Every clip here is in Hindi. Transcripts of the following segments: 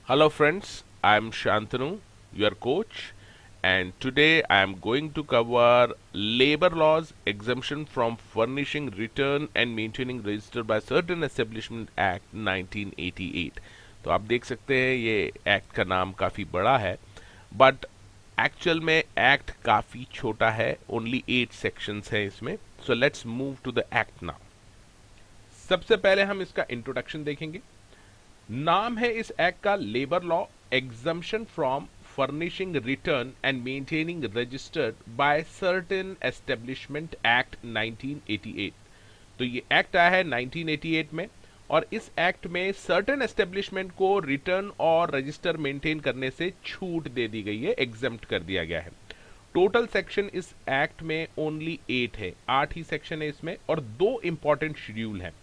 Hello friends, I am Shantanu, your coach, and today I am going to cover labor laws exemption from furnishing, return and maintaining register by certain establishment act 1988। तो आप देख सकते हैं ये एक्ट का नाम काफी बड़ा है, बट एक्चुअल में एक्ट काफी छोटा है, ओनली 8 सेक्शंस हैं इसमें। So let's move to the act now. सबसे पहले हम इसका इंट्रोडक्शन देखेंगे। नाम है इस एक्ट का labour law exemption from furnishing, return and maintaining registered by certain establishment act 1988। तो ये एक्ट आया है 1988 में, और इस एक्ट में सर्टेन एस्टेब्लिशमेंट को रिटर्न और रजिस्टर मेंटेन करने से छूट दे दी गई है, एग्जम्प्ट कर दिया गया है। टोटल सेक्शन इस एक्ट में ओनली 8 है, 8 ही सेक्शन है इसमें, और 2 इंपॉर्टेंट शेड्यूल है।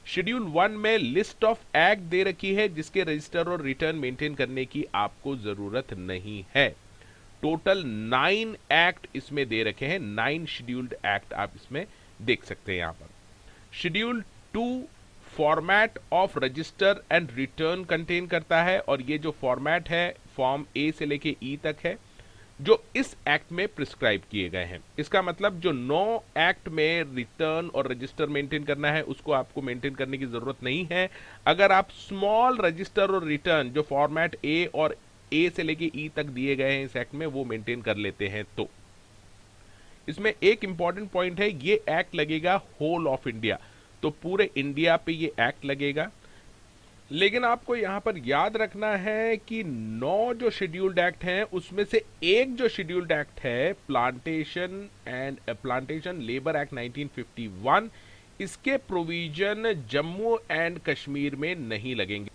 शेड्यूल 1 में लिस्ट ऑफ एक्ट दे रखी है जिसके रजिस्टर और रिटर्न मेंटेन करने की आपको जरूरत नहीं है। टोटल 9 एक्ट इसमें दे रखे हैं, 9 शेड्यूल्ड एक्ट आप इसमें देख सकते हैं यहां पर। Schedule 2 format of register and return contain करता है, और ये जो फॉर्मेट है फॉर्म ए से लेके ई तक है जो इस एक्ट में प्रिस्क्राइब किए गए हैं। इसका मतलब जो 9 एक्ट में रिटर्न और रजिस्टर मेंटेन करना है उसको आपको मेंटेन करने की जरूरत नहीं है। अगर आप स्मॉल रजिस्टर और रिटर्न जो फॉर्मेट ए और ए से लेके ई तक दिए गए हैं इस एक्ट में वो मेंटेन कर लेते हैं। तो इसमें एक इंपॉर्टेंट पॉइंट है, ये एक्ट लगेगा होल ऑफ इंडिया, तो पूरे इंडिया पे ये एक्ट लगेगा। लेकिन आपको यहां पर याद रखना है कि 9 जो शेड्यूल्ड एक्ट हैं उसमें से एक जो शेड्यूल्ड एक्ट है प्लांटेशन लेबर एक्ट 1951, इसके प्रोविजन जम्मू एंड कश्मीर में नहीं लगेंगे।